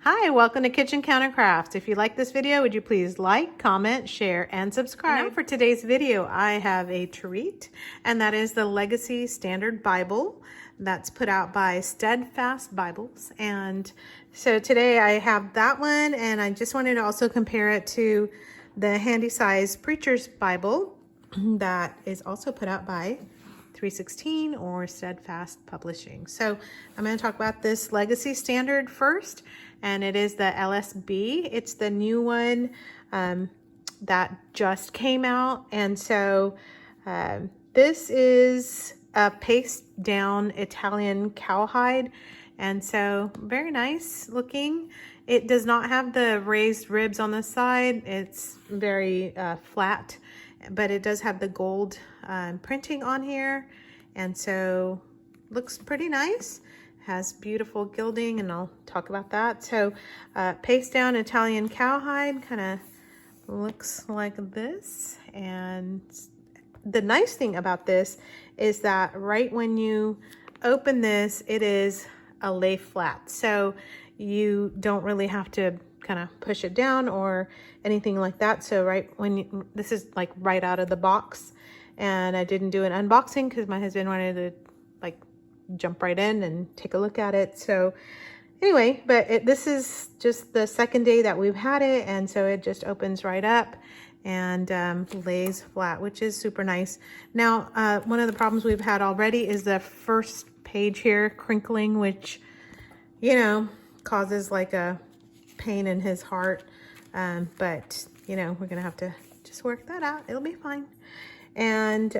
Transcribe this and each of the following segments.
Hi, welcome to Kitchen Counter Crafts. If you like this video, would you please like, comment, share, and subscribe. And now for today's video, I have a treat, and that is the Legacy Standard Bible that's put out by Steadfast Bibles. And so today I have that one, and I just wanted to also compare it to the Handy Size Preacher's Bible that is also put out by 316 or Steadfast Publishing. So I'm going to talk about this Legacy Standard first, and it is the LSB. It's the new one that just came out, and so this is a paste down Italian cowhide, and so very nice looking. It does not have the raised ribs on the side. It's very flat, but it does have the gold printing on here, and so looks pretty nice. Has beautiful gilding, and I'll talk about that. So paste down Italian cowhide kind of looks like this, and the nice thing about this is that right when you open this, it is a lay flat, so you don't really have to kind of push it down or anything like that. So right when this is like right out of the box, and I didn't do an unboxing because my husband wanted to like jump right in and take a look at it. So anyway, but this is just the second day that we've had it, and so it just opens right up and lays flat, which is super nice. Now one of the problems we've had already is the first page here crinkling, which, you know, causes like a pain in his heart, but you know, we're gonna have to just work that out. It'll be fine. And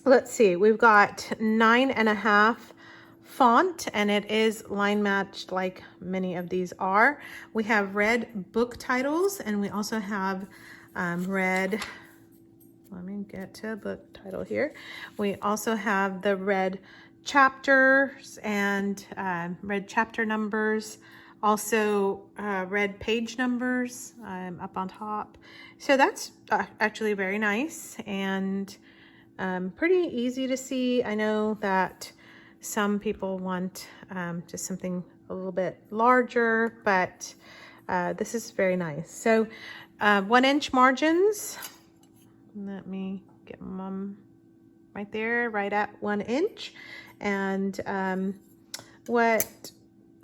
let's see, we've got 9.5 font, and it is line matched like many of these are. We have red book titles, and we also have red, let me get to a book title here. We also have the red chapters and red chapter numbers, also red page numbers up on top. So that's actually very nice and pretty easy to see. I know that some people want just something a little bit larger, but this is very nice. So 1-inch margins, let me get them right there, right at 1 inch. And what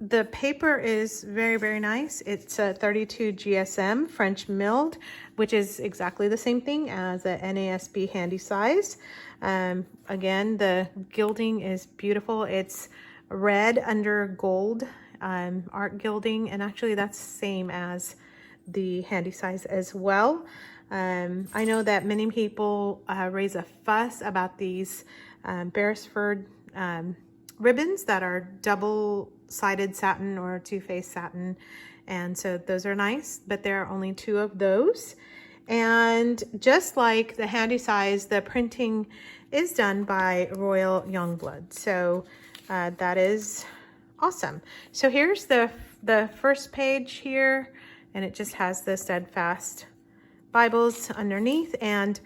the paper is very, very nice. It's a 32 GSM French milled, which is exactly the same thing as a NASB handy size. Again, the gilding is beautiful. It's red under gold art gilding, and actually that's the same as the handy size as well. I know that many people raise a fuss about these Berisford ribbons that are double-sided satin or two-faced satin, and so those are nice, but there are only 2 of those. And just like the handy size, the printing is done by Royal Jongbloed, so that is awesome. So here's the first page here, and it just has the Steadfast Bibles underneath, and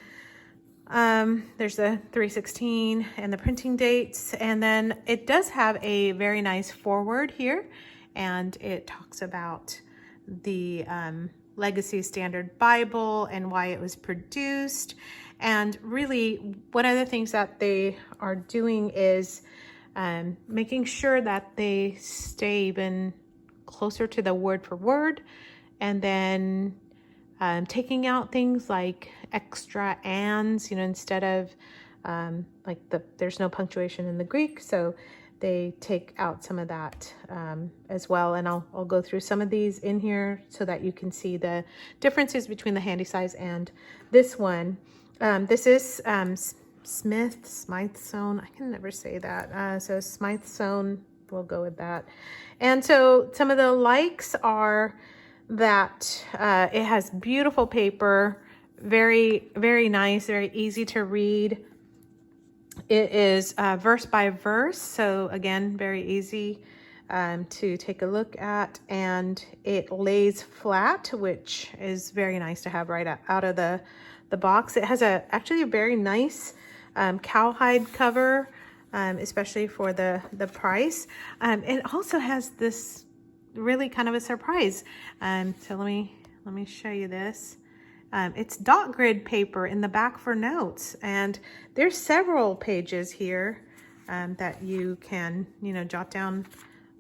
there's the 316 and the printing dates, and then it does have a very nice foreword here, and it talks about the Legacy Standard Bible and why it was produced. And really, one of the things that they are doing is making sure that they stay even closer to the word for word, and then taking out things like extra ands, you know, instead of like there's no punctuation in the Greek, so they take out some of that as well. And I'll go through some of these in here so that you can see the differences between the handy size and this one. This is Smyth sewn. I can never say that. So Smyth sewn, we'll go with that. And so some of the likes are that it has beautiful paper, very, very nice, very easy to read. It is verse by verse, so again, very easy to take a look at, and it lays flat, which is very nice to have right out of the box. It has actually a very nice cowhide cover, especially for the price. It also has this really kind of a surprise. So let me show you this. It's dot grid paper in the back for notes, and there's several pages here that you can, you know, jot down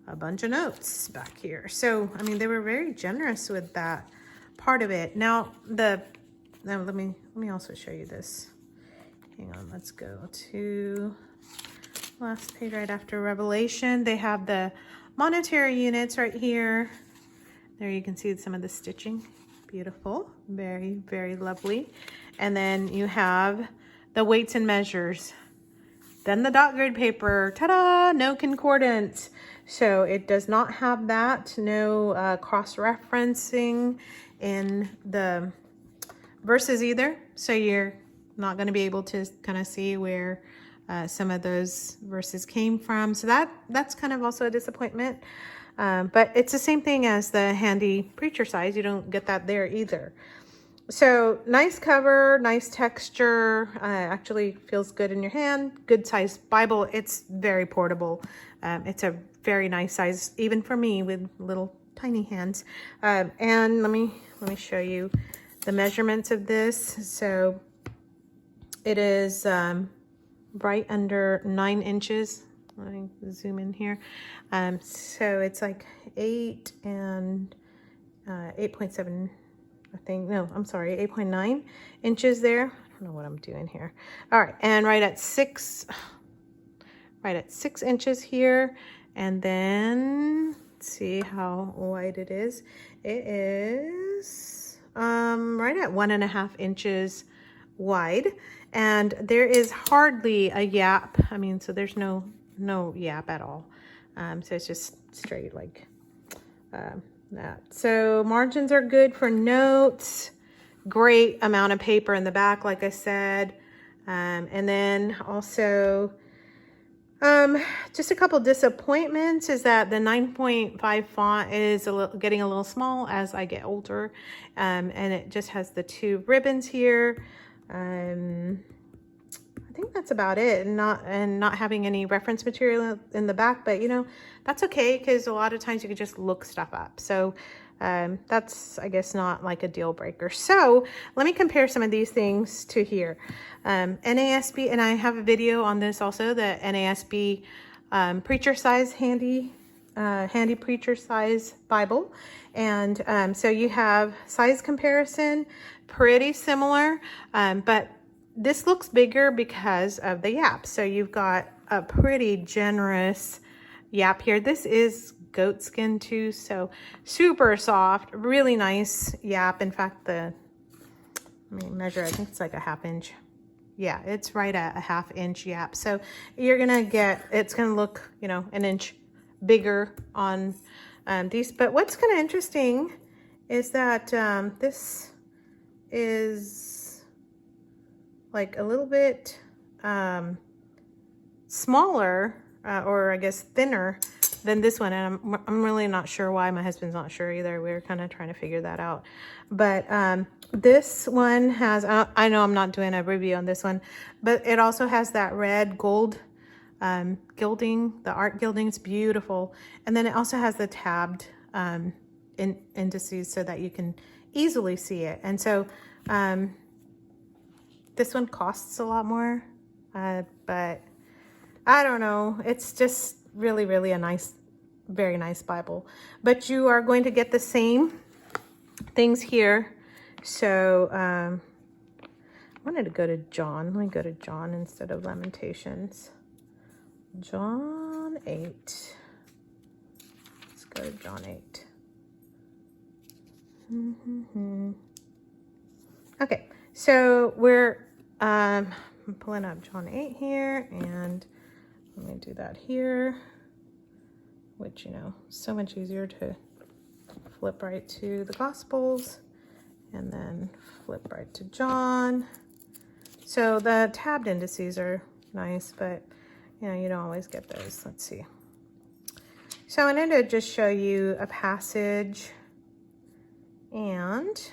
a bunch of notes back here. So, I mean, they were very generous with that part of it. Now, let me also show you this. Hang on, let's go to last page right after Revelation. They have the monetary units right here. There you can see some of the stitching. Beautiful, very, very lovely. And then you have the weights and measures. Then the dot grid paper, ta-da, no concordance. So it does not have that, no cross-referencing in the verses either. So you're not going to be able to kind of see where some of those verses came from. So that's kind of also a disappointment. But it's the same thing as the handy preacher size. You don't get that there either. So nice cover, nice texture, actually feels good in your hand. Good size Bible. It's very portable. It's a very nice size, even for me with little tiny hands. And let me show you the measurements of this. So it is right under 9 inches. Let me zoom in here. So it's like 8 and 8.7. I think, no, I'm sorry, 8.9 inches there. I don't know what I'm doing here. All right, and right at 6 inches here. And then let's see how wide it is. It is right at 1.5 inches wide. And there is hardly a yap. I mean, so there's no yap at all. So it's just straight like that. So margins are good for notes. Great amount of paper in the back, like I said. And then also just a couple disappointments is that the 9.5 font is getting a little small as I get older. And it just has the 2 ribbons here. I think that's about it, and not having any reference material in the back, but you know, that's okay, because a lot of times you can just look stuff up. So that's, I guess, not like a deal breaker. So let me compare some of these things to here. NASB, and I have a video on this also, the NASB preacher size handy preacher size Bible. And so you have size comparison, pretty similar, but this looks bigger because of the yap. So you've got a pretty generous yap here. This is goat skin too, so super soft, really nice yap. In fact, let me measure, I think it's like a 1/2 inch. Yeah, it's right at a 1/2 inch yap. So you're gonna get, it's gonna look, you know, 1 inch bigger on these. But what's kind of interesting is that this is like a little bit smaller, or I guess thinner than this one. And I'm really not sure why. My husband's not sure either. We're kind of trying to figure that out. But this one has, I know I'm not doing a review on this one, but it also has that red gold gilding, the art gilding. It's beautiful. And then it also has the tabbed indices so that you can easily see it. And so this one costs a lot more, but I don't know. It's just really, really a nice, very nice Bible. But you are going to get the same things here. So I wanted to go to John. Let me go to John instead of Lamentations. John 8. Let's go to John 8. Okay, so we're I'm pulling up John 8 here, and let me do that here, which, you know, so much easier to flip right to the Gospels and then flip right to John. So the tabbed indices are nice, but you know, you don't always get those. Let's see. So I wanted to just show you a passage, and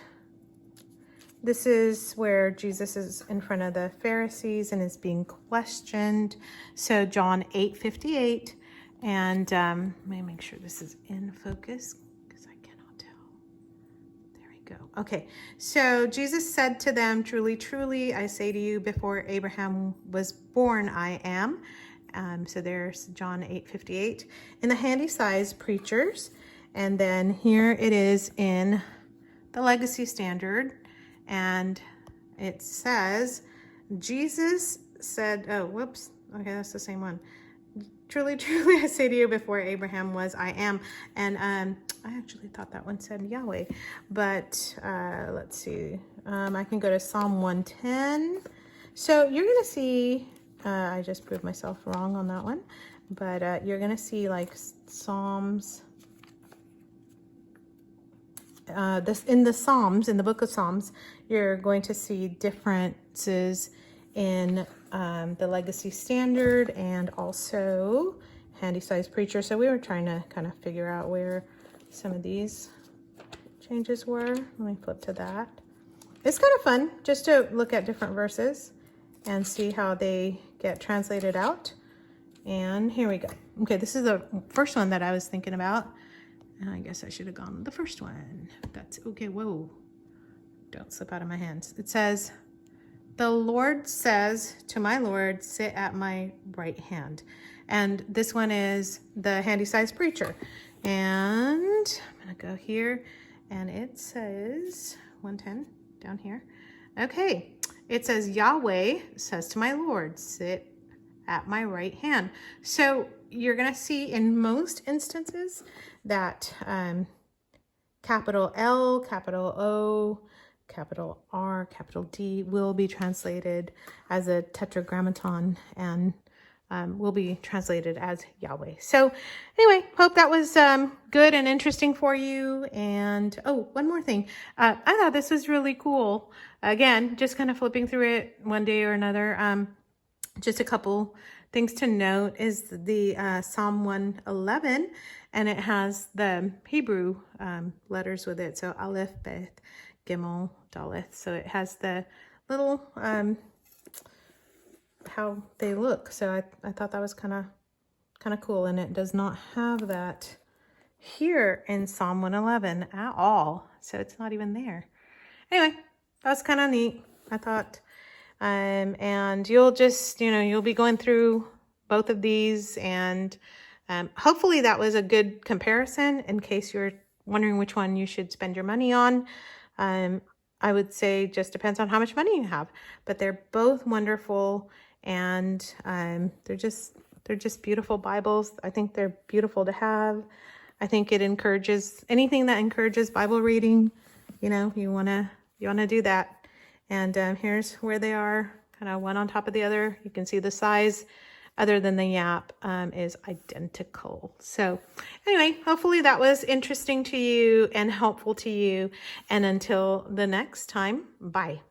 this is where Jesus is in front of the Pharisees and is being questioned. So John 8:58, And let me make sure this is in focus because I cannot tell. There we go. Okay, so Jesus said to them, "Truly, truly, I say to you, before Abraham was born, I am." So there's John 8:58 in the handy size preachers. And then here it is in the Legacy Standard. And it says, Jesus said, oh, whoops. Okay, that's the same one. "Truly, truly, I say to you, before Abraham was, I am." And I actually thought that one said Yahweh. But let's see. I can go to Psalm 110. So you're going to see, I just proved myself wrong on that one. But you're going to see like Psalms. In the Psalms, in the book of Psalms, you're going to see differences in the Legacy Standard and also handy size preacher. So we were trying to kind of figure out where some of these changes were. Let me flip to that. It's kind of fun just to look at different verses and see how they get translated out. And here we go. Okay, this is the first one that I was thinking about. And I guess I should have gone with the first one. That's okay. Whoa. Don't slip out of my hands. It says, "The Lord says to my Lord, sit at my right hand." And this one is the handy size preacher. And I'm going to go here. And it says 110 down here. Okay. It says, "Yahweh says to my Lord, sit at my right hand." So you're going to see in most instances that capital L, capital O, capital R, capital D will be translated as a tetragrammaton and will be translated as Yahweh. So anyway, hope that was good and interesting for you. And oh, one more thing. I thought this was really cool. Again, just kind of flipping through it one day or another. Just a couple things to note is the Psalm 111, and it has the Hebrew letters with it. So Aleph, Beth, Gimel, Daleth. So it has the little how they look. So I thought that was kind of cool, and it does not have that here in Psalm 111 at all. So it's not even there. Anyway, that's kind of neat, I thought. And you'll just, you'll be going through both of these, and hopefully that was a good comparison in case you're wondering which one you should spend your money on. I would say just depends on how much money you have, but they're both wonderful, and they're just beautiful Bibles. I think they're beautiful to have. I think it encourages anything that encourages Bible reading. You want to do that. And here's where they are, kind of one on top of the other. You can see the size, other than the yap, is identical. So anyway, hopefully that was interesting to you and helpful to you. And until the next time, bye.